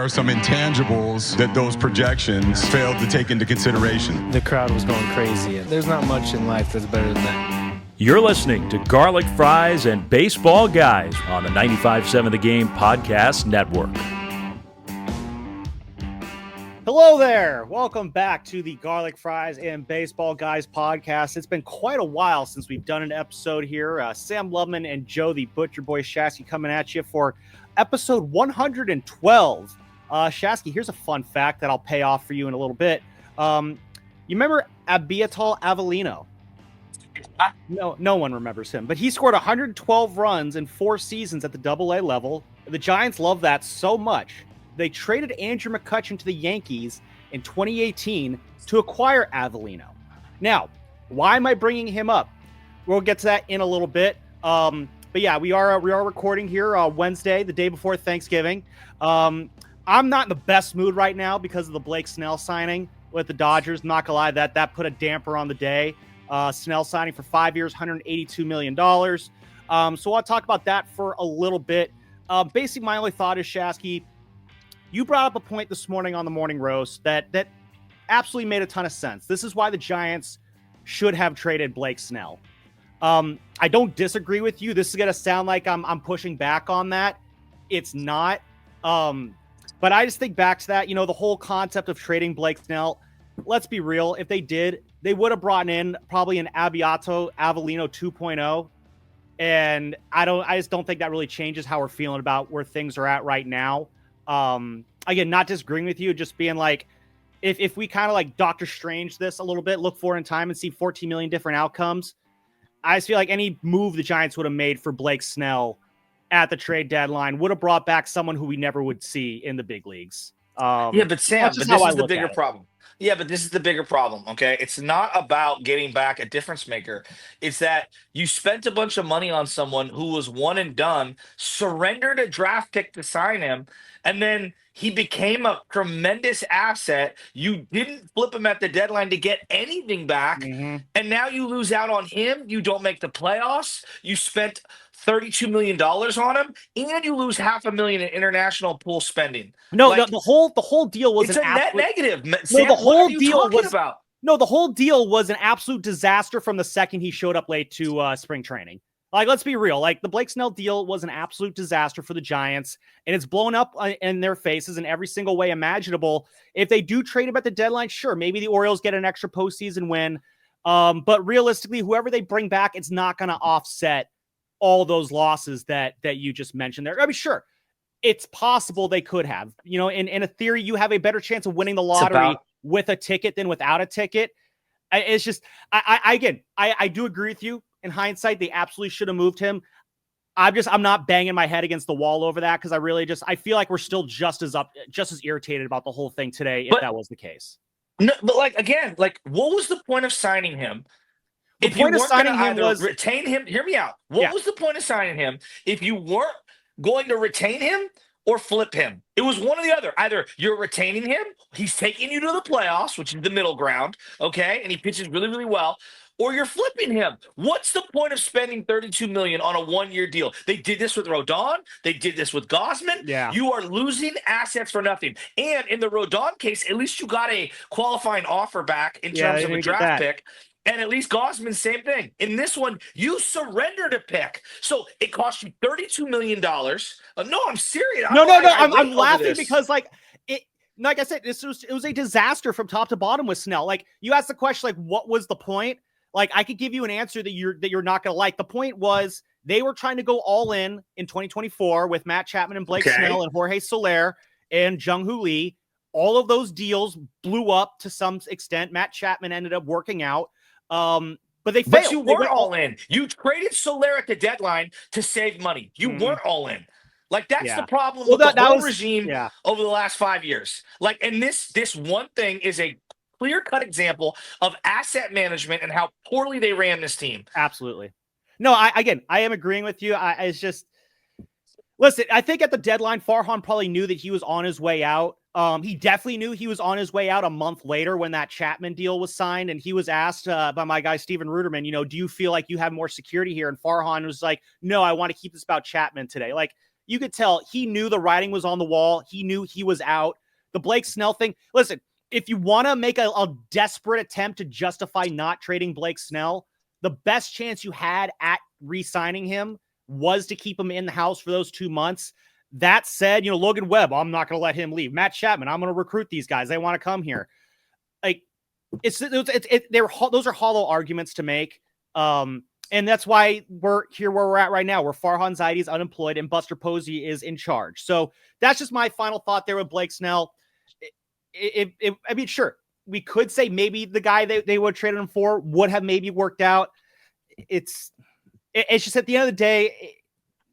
are some intangibles that those projections failed to take into consideration. The crowd was going crazy. There's not much in life that's better than that. You're listening to Garlic Fries and Baseball Guys on the 95.7 The Game Podcast Network. Hello there. Welcome back to the Garlic Fries and Baseball Guys podcast. It's been quite a while since we've done an episode here. Sam Lubman and Joe, the Butcher Boy Shasky, coming at you for episode 112. Shasky, here's a fun fact that I'll pay off for you in a little bit. You remember Abiatal Avellino? No one remembers him, but he scored 112 runs in 4 seasons at the Double-A level. The Giants love that so much. They traded Andrew McCutchen to the Yankees in 2018 to acquire Avellino. Now, why am I bringing him up? We'll get to that in a little bit. But yeah, we are recording here Wednesday, the day before Thanksgiving. I'm not in the best mood right now because of the Blake Snell signing with the Dodgers. I'm not gonna lie, that put a damper on the day. Snell signing for 5 years, $182 million. So I'll talk about that for a little bit. Basically, my only thought is, Shasky, you brought up a point this morning on the Morning Roast that absolutely made a ton of sense. This is why the Giants should have traded Blake Snell. I don't disagree with you. This is going to sound like I'm pushing back on that. It's not. But I just think back to that, the whole concept of trading Blake Snell. Let's be real. If they did, they would have brought in probably an Avellino 2.0. And I just don't think that really changes how we're feeling about where things are at right now. Again, not disagreeing with you, just being like, if we kind of like Doctor Strange this a little bit, look forward in time and see 14 million different outcomes. I just feel like any move the Giants would have made for Blake Snell at the trade deadline would have brought back someone who we never would see in the big leagues. But Sam, this is the bigger problem. Yeah, but this is the bigger problem, okay? It's not about getting back a difference maker. It's that you spent a bunch of money on someone who was one and done, surrendered a draft pick to sign him, and then he became a tremendous asset. You didn't flip him at the deadline to get anything back, and now you lose out on him. You don't make the playoffs. You spent $32 million on him, and you lose $500,000 in international pool spending. No, the whole deal was it's a net negative. Sam, the whole deal was about. No, the whole deal was an absolute disaster from the second he showed up late to spring training. Like, let's be real. Like, the Blake Snell deal was an absolute disaster for the Giants, and it's blown up in their faces in every single way imaginable. If they do trade him at the deadline, sure, maybe the Orioles get an extra postseason win. But realistically, whoever they bring back, it's not going to offset all those losses that you just mentioned there. I mean, sure, it's possible they could have. In a theory, you have a better chance of winning the lottery with a ticket than without a ticket. It's just, I do agree with you. In hindsight, they absolutely should have moved him. I'm not banging my head against the wall over that because I feel like we're still just as irritated about the whole thing today if that was the case. No, but what was the point of signing him? The point of signing him was retain him. Hear me out. What was the point of signing him if you weren't going to retain him or flip him? It was one or the other. Either you're retaining him, he's taking you to the playoffs, which is the middle ground, okay, and he pitches really, really well, or you're flipping him. What's the point of spending $32 million on a 1-year deal? They did this with Rodon. They did this with Gausman. Yeah. You are losing assets for nothing. And in the Rodon case, at least you got a qualifying offer back in terms of a draft pick. And at least Gausman, same thing. In this one, you surrendered a pick. So it cost you $32 million. No, I'm serious. I'm laughing because like I said, it was a disaster from top to bottom with Snell. Like, you asked the question, like, what was the point? Like, I could give you an answer that you're not going to like. The point was they were trying to go all in 2024 with Matt Chapman and Blake Snell and Jorge Soler and Jung-Hoo Lee. All of those deals blew up to some extent. Matt Chapman ended up working out. But they failed. But you weren't all in. You traded Soler at the deadline to save money. You weren't all in. Like, that's the problem with the whole regime over the last 5 years. Like, and this one thing is a clear-cut example of asset management and how poorly they ran this team. Absolutely. No, I am agreeing with you. It's just, listen, I think at the deadline, Farhan probably knew that he was on his way out. He definitely knew he was on his way out a month later when that Chapman deal was signed. And he was asked by my guy, Steven Ruderman, do you feel like you have more security here? And Farhan was like, no, I want to keep this about Chapman today. Like, you could tell he knew the writing was on the wall. He knew he was out. The Blake Snell thing, listen, if you want to make a desperate attempt to justify not trading Blake Snell, the best chance you had at re-signing him was to keep him in the house for those 2 months. That said, Logan Webb, I'm not going to let him leave. Matt Chapman, I'm going to recruit these guys. They want to come here. Like, those are hollow arguments to make. And that's why we're here where we're at right now, where Farhan Zaidi is unemployed and Buster Posey is in charge. So that's just my final thought there with Blake Snell. I mean, sure, we could say maybe the guy they would have traded him for would have maybe worked out. It's just at the end of the day,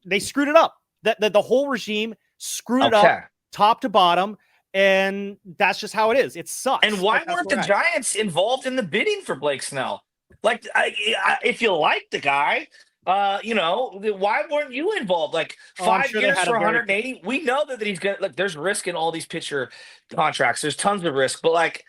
they screwed it up. The whole regime screwed it up top to bottom, and that's just how it is. It sucks. And why weren't the Giants involved in the bidding for Blake Snell? Like, if you like the guy, why weren't you involved? Like, 5 years for 180. We know that he's gonna there's risk in all these pitcher contracts. There's tons of risk, but like,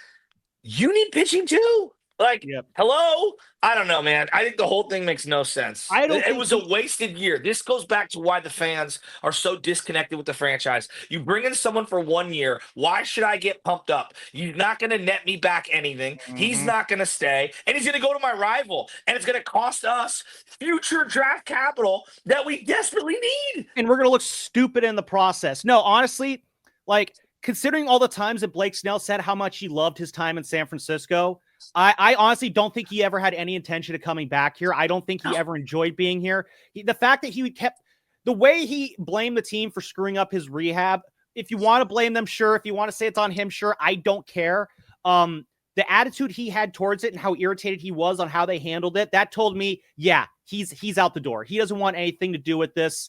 you need pitching too. Like, hello? I don't know, man. I think the whole thing makes no sense. It was a wasted year. This goes back to why the fans are so disconnected with the franchise. You bring in someone for 1 year. Why should I get pumped up? You're not going to net me back anything. Mm-hmm. He's not going to stay. And he's going to go to my rival. And it's going to cost us future draft capital that we desperately need. And we're going to look stupid in the process. No, honestly, like, considering all the times that Blake Snell said how much he loved his time in San Francisco, I honestly don't think he ever had any intention of coming back here. I don't think he ever enjoyed being here. The fact that he kept the way he blamed the team for screwing up his rehab. If you want to blame them, sure. If you want to say it's on him, sure. I don't care. The attitude he had towards it and how irritated he was on how they handled it, that told me, yeah, he's out the door. He doesn't want anything to do with this.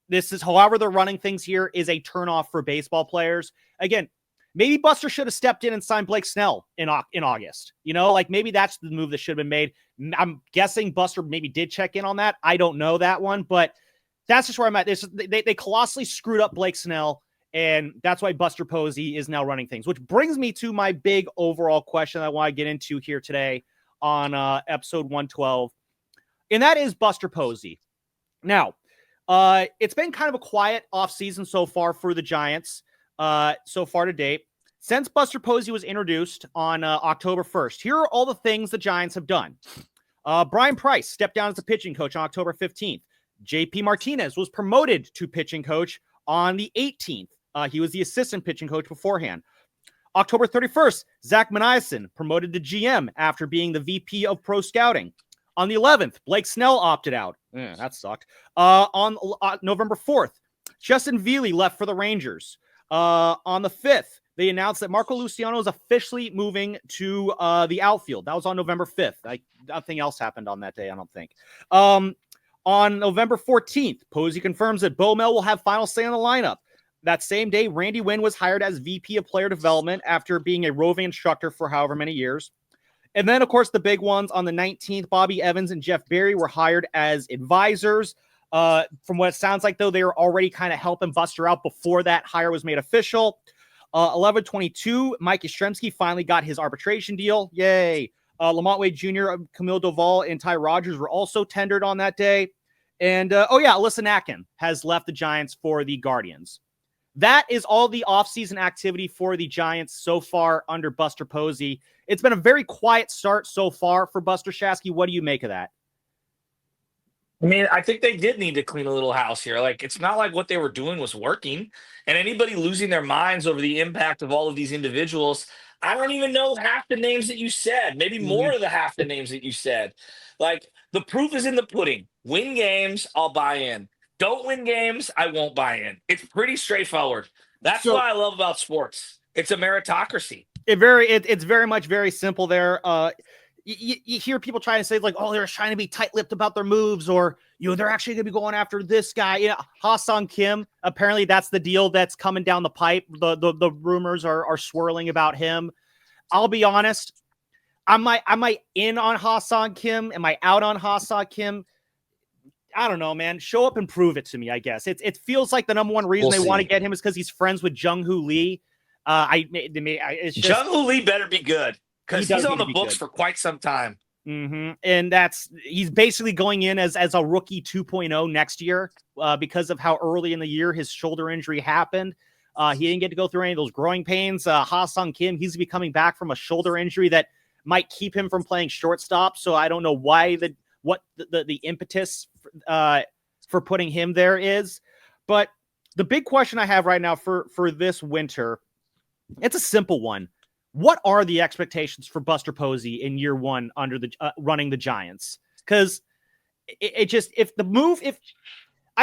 This is, however they're running things here, is a turnoff for baseball players. Again, maybe Buster should have stepped in and signed Blake Snell in August. Maybe that's the move that should have been made. I'm guessing Buster maybe did check in on that. I don't know that one, but that's just where I'm at. They colossally screwed up Blake Snell, and that's why Buster Posey is now running things, which brings me to my big overall question I want to get into here today on episode 112, and that is Buster Posey. Now, it's been kind of a quiet offseason so far for the Giants, so far to date. Since Buster Posey was introduced on October 1st, here are all the things the Giants have done. Brian Price stepped down as a pitching coach on October 15th. JP Martinez was promoted to pitching coach on the 18th. He was the assistant pitching coach beforehand. October 31st, Zach Maniason promoted to GM after being the VP of Pro Scouting. On the 11th, Blake Snell opted out. That sucked. On November 4th, Justin Veely left for the Rangers. On the 5th, they announced that Marco Luciano is officially moving to the outfield. That was on November 5th. Nothing else happened on that day, I don't think. On November 14th, Posey confirms that Bo Mel will have final say in the lineup. That same day, Randy Wynn was hired as VP of Player Development after being a roving instructor for however many years. And then, of course, the big ones on the 19th, Bobby Evans and Jeff Berry were hired as advisors. From what it sounds like, though, they were already kind of helping Buster out before that hire was made official. 11/22, Mike Yastrzemski finally got his arbitration deal. Yay. Lamonte Jr., Camilo Doval, and Ty Rogers were also tendered on that day. And, Alyssa Nakken has left the Giants for the Guardians. That is all the offseason activity for the Giants so far under Buster Posey. It's been a very quiet start so far for Buster Shasky. What do you make of that? I mean, I think they did need to clean a little house here. Like, it's not like what they were doing was working. And anybody losing their minds over the impact of all of these individuals, I don't even know half the names that you said. Maybe more of the half the names that you said. Like, the proof is in the pudding. Win games, I'll buy in. Don't win games, I won't buy in. It's pretty straightforward. That's what I love about sports. It's a meritocracy. It's very much very simple there. You hear people trying to say, like, oh, they're trying to be tight-lipped about their moves, or, they're actually going to be going after this guy. Ha-Sung Kim, apparently that's the deal that's coming down the pipe. The rumors are swirling about him. I'll be honest. Am I in on Ha-Sung Kim? Am I out on Ha-Sung Kim? I don't know, man. Show up and prove it to me, I guess. It feels like the number one reason they want to get him is because he's friends with Jung-Hoo Lee. Jung-Hoo Lee better be good, because he's on the books for quite some time. And he's basically going in as a rookie 2.0 next year because of how early in the year his shoulder injury happened. He didn't get to go through any of those growing pains. Ha-Sung Kim, he's going to be coming back from a shoulder injury that might keep him from playing shortstop. So I don't know why the impetus for putting him there is. But the big question I have right now for this winter, it's a simple one. What are the expectations for Buster Posey in year one under the running the Giants? Because I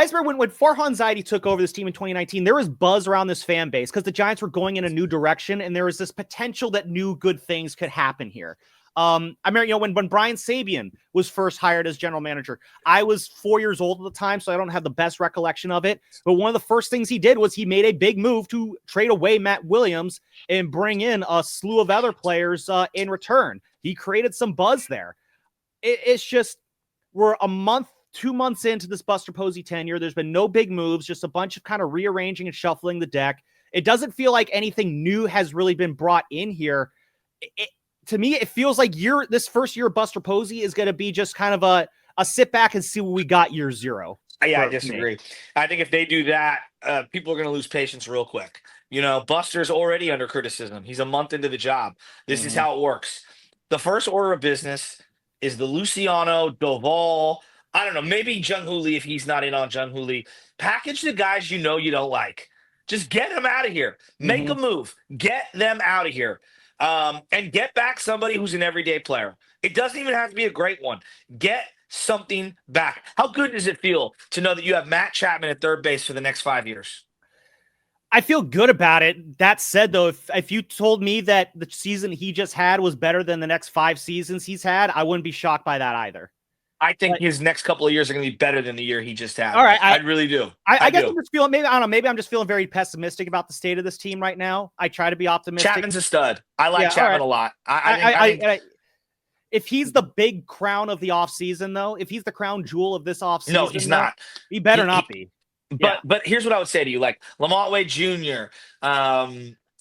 remember when Farhan Zaidi took over this team in 2019, there was buzz around this fan base because the Giants were going in a new direction, and there was this potential that new good things could happen here. I remember, when Brian Sabian was first hired as general manager, I was 4 years old at the time, so I don't have the best recollection of it. But one of the first things he did was he made a big move to trade away Matt Williams and bring in a slew of other players in return. He created some buzz there. It's just we're 2 months into this Buster Posey tenure. There's been no big moves, just a bunch of kind of rearranging and shuffling the deck. It doesn't feel like anything new has really been brought in here. To me, it feels like this first year of Buster Posey is going to be just kind of a sit back and see what we got year zero. Yeah, I disagree. I think if they do that, people are going to lose patience real quick. Buster's already under criticism. He's a month into the job. This is how it works. The first order of business is the Luciano, Doval, I don't know, maybe Jung-Hoo Lee if he's not in on Jung-Hoo Lee. Package the guys you don't like. Just get them out of here. Make a move. Get them out of here. And get back somebody who's an everyday player. It doesn't even have to be a great one. Get something back. How good does it feel to know that you have Matt Chapman at third base for the next 5 years? I feel good about it. That said, though, if you told me that the season he just had was better than the next 5 seasons he's had, I wouldn't be shocked by that either. I think his next couple of years are going to be better than the year he just had. All right, I really do. I guess I'm just feeling maybe I'm just feeling very pessimistic about the state of this team right now. I try to be optimistic. Chapman's a stud. I like Chapman a lot. If he's the big crown of the offseason, though, if he's the crown jewel of this offseason, no, he's not. He better not be. But here's what I would say to you: like Lamonte Jr.,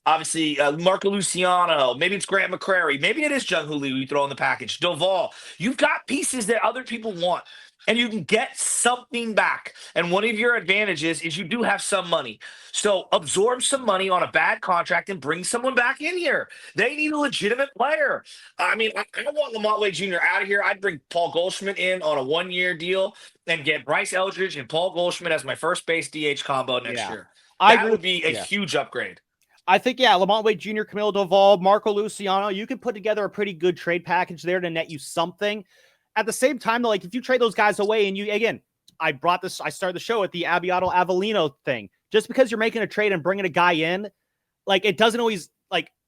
obviously, Marco Luciano, maybe it's Grant McCrary, maybe it is Jung-Hoo Lee you throw in the package, Doval. You've got pieces that other people want, and you can get something back. And one of your advantages is you do have some money. So absorb some money on a bad contract and bring someone back in here. They need a legitimate player. I mean, I want Lamonte Jr. out of here. I'd bring Paul Goldschmidt in on a 1-year deal and get Bryce Eldridge and Paul Goldschmidt as my first base DH combo next year. That would be a huge upgrade. I think, Lamonte Jr., Camilo Doval, Marco Luciano, you can put together a pretty good trade package there to net you something. At the same time, though, like if you trade those guys away and I started the show at the Abiato Avellino thing. Just because you're making a trade and bringing a guy in, like it doesn't always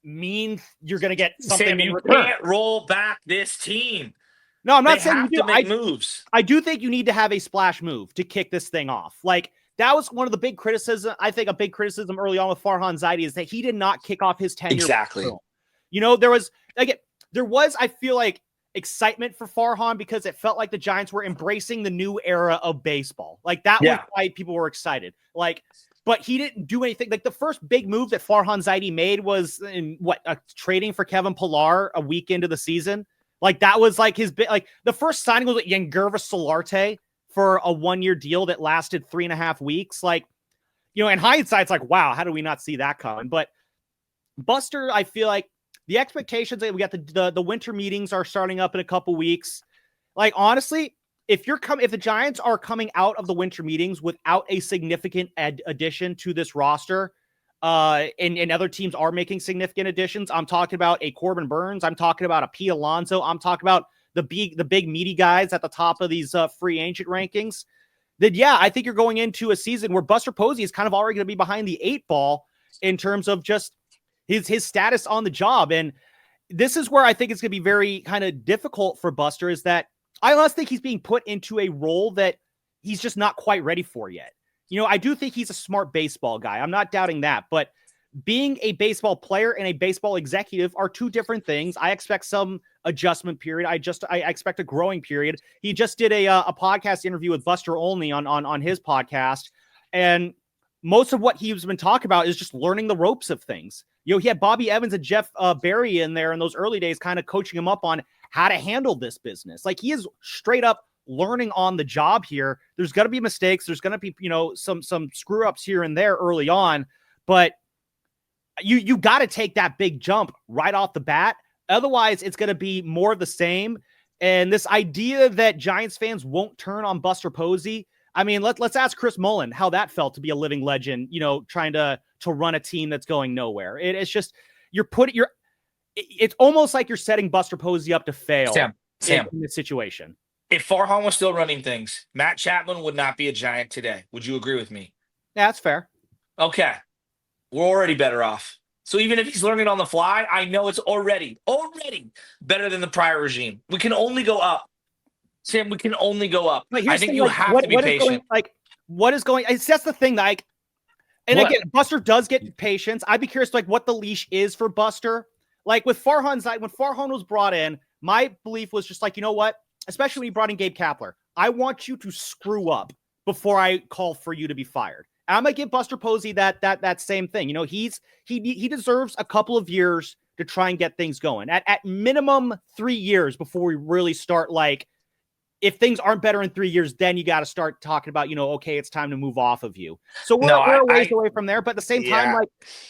mean you're going to get something Sam, in you return. can't roll back this team. No, I'm not saying you do. Make moves. I do think you need to have a splash move to kick this thing off. Like, that was one of the big criticism. I think a big criticism early on with Farhan Zaidi is that he did not kick off his tenure. Exactly. There was, I feel like, excitement for Farhan because it felt like the Giants were embracing the new era of baseball. Like, that was why people were excited. But he didn't do anything. Like, the first big move that Farhan Zaidi made was trading for Kevin Pillar a week into the season. Like, that was his big, the first signing was Yangervis Solarte for a 1-year deal that lasted 3.5 weeks. In hindsight, it's wow, how do we not see that coming? But Buster, I feel like the expectations that we got the winter meetings are starting up in a couple weeks. Honestly, if the Giants are coming out of the winter meetings without a significant addition to this roster, and other teams are making significant additions, I'm talking about a Corbin Burns, I'm talking about a Pete Alonso, I'm talking about the big meaty guys at the top of these free agent rankings, then I think you're going into a season where Buster Posey is kind of already going to be behind the 8 ball in terms of just his status on the job. And this is where I think it's going to be very kind of difficult for Buster, is that I honestly think he's being put into a role that he's just not quite ready for yet. I do think he's a smart baseball guy. I'm not doubting that, but being a baseball player and a baseball executive are two different things. I expect some adjustment period. I expect a growing period. He just did a podcast interview with Buster Olney on his podcast. And most of what he's been talking about is just learning the ropes of things. He had Bobby Evans and Jeff Berry in there in those early days, kind of coaching him up on how to handle this business. Like, he is straight up learning on the job here. There's going to be mistakes. There's going to be, some screw ups here and there early on, but you got to take that big jump right off the bat. Otherwise, it's going to be more of the same. And this idea that Giants fans won't turn on Buster Posey, I mean, let's ask Chris Mullen how that felt to be a living legend, trying to run a team that's going nowhere. It's just, it's almost like you're setting Buster Posey up to fail in this situation. If Farhan was still running things, Matt Chapman would not be a Giant today. Would you agree with me? Yeah, that's fair. Okay. We're already better off. So even if he's learning on the fly, I know it's already better than the prior regime. We can only go up. Sam, we can only go up. I think you have to be patient. What is going? That's the thing. Again, Buster does get patience. I'd be curious, what the leash is for Buster. Like with Farhan's, when Farhan was brought in, my belief was just you know what? Especially when he brought in Gabe Kapler, I want you to screw up before I call for you to be fired. And I'm gonna give Buster Posey that same thing. He deserves a couple of years to try and get things going. At minimum 3 years before we really start. If things aren't better in 3 years, then you got to start talking about, okay, it's time to move off of you. So we're a ways away from there. But at the same time,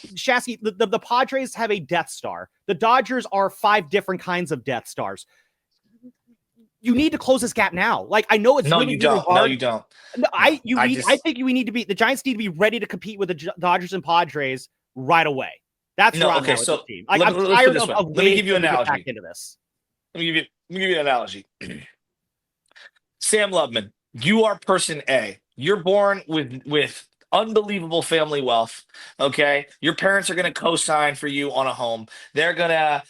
Shasky, the Padres have a Death Star. The Dodgers are 5 different kinds of Death Stars. You need to close this gap now. I know it's really hard. No, you don't. No, I think we need to be, the Giants need to be ready to compete with the Dodgers and Padres right away. That's where I'm at with this team. I'm tired of let me give you an analogy. Back into this. Let me give you an analogy. Sam Lubman, you are person A. You're born with unbelievable family wealth. Okay, your parents are going to co-sign for you on a home. They're going to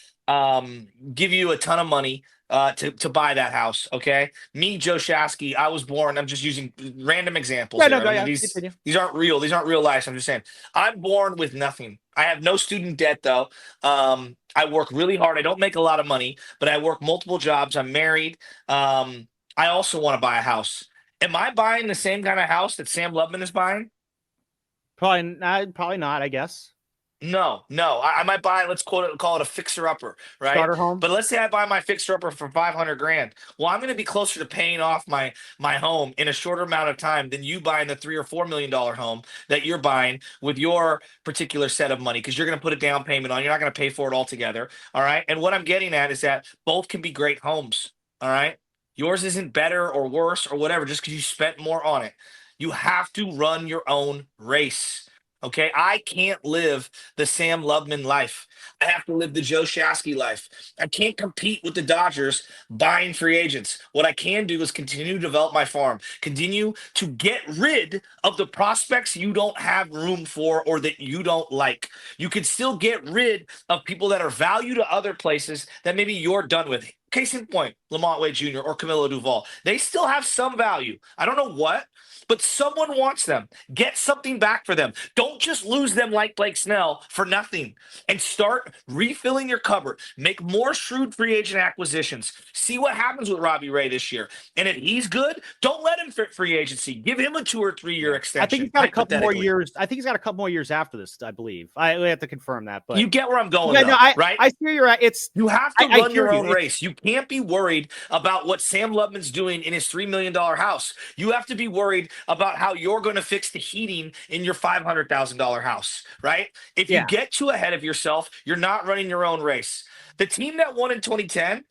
give you a ton of money to buy that house. Okay, me, Joe Shasky, I was born. I'm just using random examples. These aren't real. These aren't real lives. I'm just saying. I'm born with nothing. I have no student debt though. I work really hard. I don't make a lot of money, but I work multiple jobs. I'm married. I also want to buy a house. Am I buying the same kind of house that Sam Lubman is buying? Probably not, I guess. No. I might buy, let's call it a fixer-upper, right? Starter home. But let's say I buy my fixer-upper for $500,000. Well, I'm going to be closer to paying off my home in a shorter amount of time than you buying the $3 or $4 million home that you're buying with your particular set of money, because you're going to put a down payment on. You're not going to pay for it altogether, all right? And what I'm getting at is that both can be great homes, all right? Yours isn't better or worse or whatever just because you spent more on it. You have to run your own race. Okay, I can't live the Sam Lubman life. I have to live the Joe Shasky life. I can't compete with the Dodgers buying free agents. What I can do is continue to develop my farm, continue to get rid of the prospects you don't have room for or that you don't like. You can still get rid of people that are valued to other places that maybe you're done with. Case in point, Lamonte Jr. or Camilo Doval. They still have some value. I don't know what, but someone wants them. Get something back for them. Don't just lose them like Blake Snell for nothing, and start refilling your cupboard. Make more shrewd free agent acquisitions. See what happens with Robbie Ray this year. And if he's good, don't let him fit free agency. Give him a 2 or 3 year extension. I think he's got a couple more years. I think he's got a couple more years after this, I believe. I have to confirm that. But you get where I'm going, right? I see you're at. You have to run your own race. You can't be worried about what Sam Lubman's doing in his $3 million house. You have to be worried about how you're going to fix the heating in your $500,000 house, right? If you get too ahead of yourself, you're not running your own race. The team that won in 2010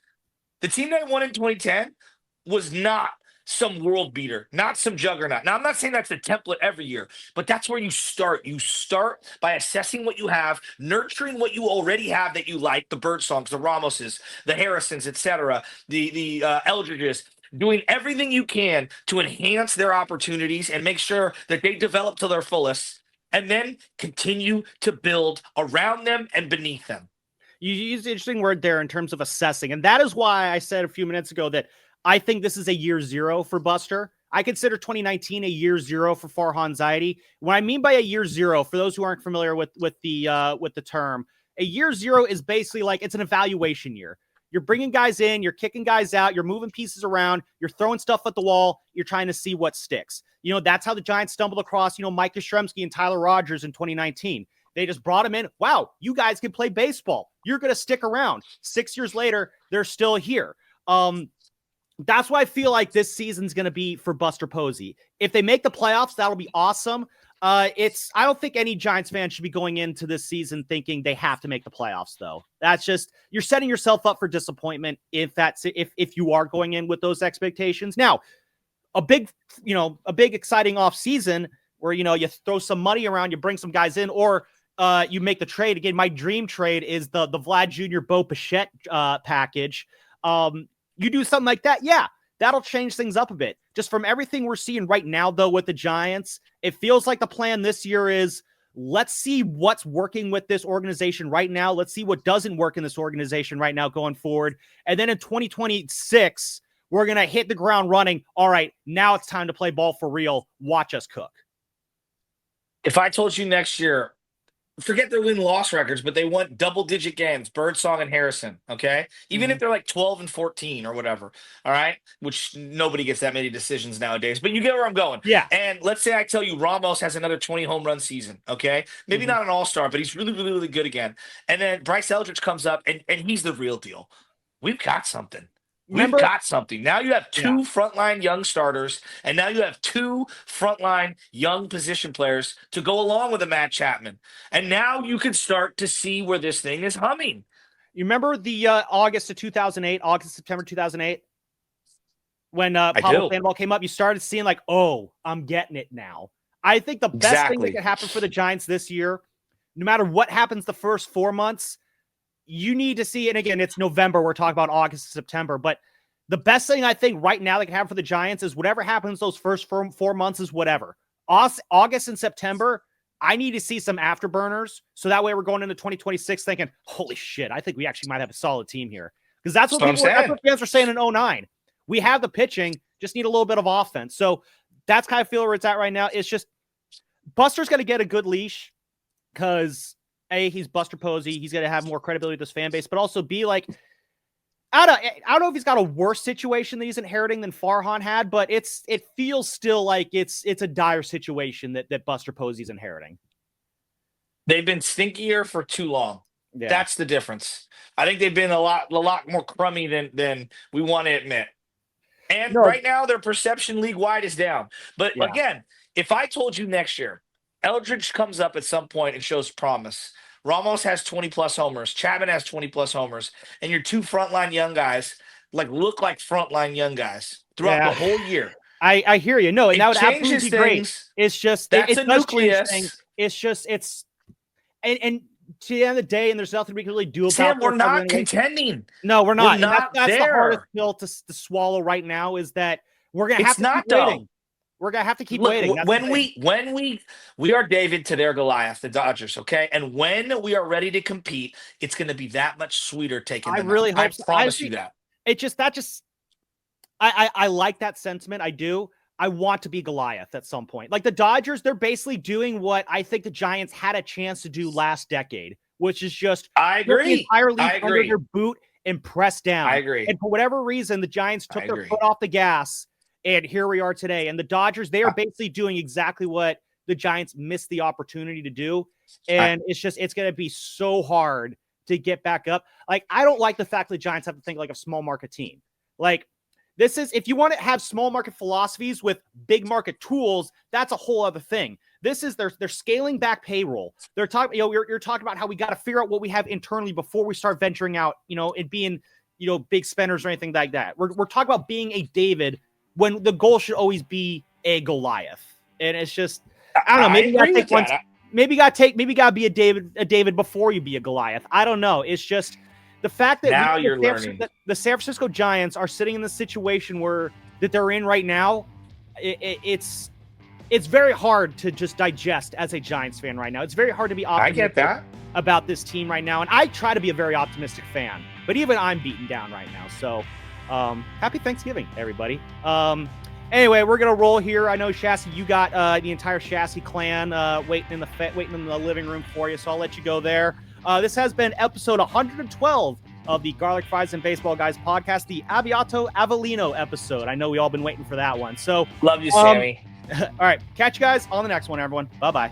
was not some world beater, not some juggernaut. Now, I'm not saying that's the template every year, but that's where you start. You start by assessing what you have, nurturing what you already have that you like, the Birdsongs, the Ramoses, the Harrisons, etc., the Eldridges, doing everything you can to enhance their opportunities and make sure that they develop to their fullest, and then continue to build around them and beneath them. You used an interesting word there in terms of assessing, and that is why I said a few minutes ago that I think this is a year 0 for Buster. I consider 2019 a year 0 for Farhan Zaidi. What I mean by a year 0, for those who aren't familiar with the term, a year 0 is basically like it's an evaluation year. You're bringing guys in, you're kicking guys out, you're moving pieces around, you're throwing stuff at the wall, you're trying to see what sticks. That's how the Giants stumbled across, Mike Yastrzemski and Tyler Rogers in 2019. They just brought him in. Wow, you guys can play baseball. You're going to stick around. 6 years later, they're still here. That's why I feel like this season's going to be for Buster Posey. If they make the playoffs, that'll be awesome. I don't think any Giants fan should be going into this season thinking they have to make the playoffs, though. That's just, you're setting yourself up for disappointment if you are going in with those expectations. Now, a big exciting off season where, you throw some money around, you bring some guys in, or you make the trade. Again, my dream trade is the Vlad Jr. Bo Bichette package. You do something like that, yeah, that'll change things up a bit. Just from everything we're seeing right now, though, with the Giants, it feels like the plan this year is, let's see what's working with this organization right now. Let's see what doesn't work in this organization right now going forward. And then in 2026, we're going to hit the ground running. All right, now it's time to play ball for real. Watch us cook. If I told you next year, forget their win-loss records, but they won double-digit games, Birdsong and Harrison, okay? Even if they're like 12-14 or whatever, all right? Which nobody gets that many decisions nowadays, but you get where I'm going. Yeah. And let's say I tell you Ramos has another 20 home run season, okay? Maybe not an all-star, but he's really, really, really good again. And then Bryce Eldridge comes up, and he's the real deal. We've got something. We've got something. Now you have two frontline young starters, and now you have two frontline young position players to go along with a Matt Chapman. And now you can start to see where this thing is humming. You remember the September 2008? When Pablo Sandoval came up, you started seeing like, oh, I'm getting it now. I think the best thing that could happen for the Giants this year, no matter what happens the first 4 months, you need to see, and again, it's November. We're talking about August, September, but the best thing I think right now that can happen for the Giants is whatever happens those first 4 months is whatever. August and September, I need to see some afterburners, so that way we're going into 2026 thinking, holy shit, I think we actually might have a solid team here. Because that's what fans were saying in 2009. We have the pitching, just need a little bit of offense. So that's kind of feel where it's at right now. It's just Buster's going to get a good leash because he's Buster Posey. He's going to have more credibility with this fan base, but also be like, I don't know if he's got a worse situation that he's inheriting than Farhan had, but it feels still like it's a dire situation that Buster Posey's inheriting. They've been stinkier for too long. Yeah. That's the difference. I think they've been a lot more crummy than we want to admit. And right now their perception league-wide is down. But again, if I told you next year, Eldridge comes up at some point and shows promise. Ramos has 20-plus homers. Chapman has 20-plus homers. And your two frontline young guys look like frontline young guys throughout the whole year. I hear you. No, and that would absolutely be great. Things. It's just that's a nucleus. And to the end of the day, and there's nothing we can really do about it. We're not contending. No, we're not. That's the hardest pill to swallow right now is that we're going to have to keep waiting. We're going to have to keep waiting. When we are David to their Goliath, the Dodgers, okay? And when we are ready to compete, it's going to be that much sweeter taking them out. I promise you that. I like that sentiment. I do. I want to be Goliath at some point. Like the Dodgers, they're basically doing what I think the Giants had a chance to do last decade, which is just put the entire league under their boot and press down. I agree. And for whatever reason, the Giants took their foot off the gas. And here we are today. And the Dodgers, they are basically doing exactly what the Giants missed the opportunity to do. And it's going to be so hard to get back up. Like, I don't like the fact that the Giants have to think like a small market team. Like, this is, if you want to have small market philosophies with big market tools, that's a whole other thing. This is, they're scaling back payroll. They're talking, you're talking about how we got to figure out what we have internally before we start venturing out, and being, big spenders or anything like that. We're talking about being a David when the goal should always be a Goliath. And it's just, I don't know, maybe you gotta be a David before you be a Goliath. I don't know. It's just the fact that now you're learning. The San Francisco Giants are sitting in the situation that they're in right now. It's very hard to just digest as a Giants fan right now. It's very hard to be optimistic about this team right now. And I try to be a very optimistic fan, but even I'm beaten down right now. So happy Thanksgiving, everybody. Anyway, we're gonna roll here. I know Shasky, you got the entire Shasky clan waiting in the living room for you, so I'll let you go there. This has been episode 112 of the Garlic Fries and Baseball Guys podcast, the Aviato Avellino episode. I know we all been waiting for that one. So love you, Sammy. All right, catch you guys on the next one, everyone. Bye bye.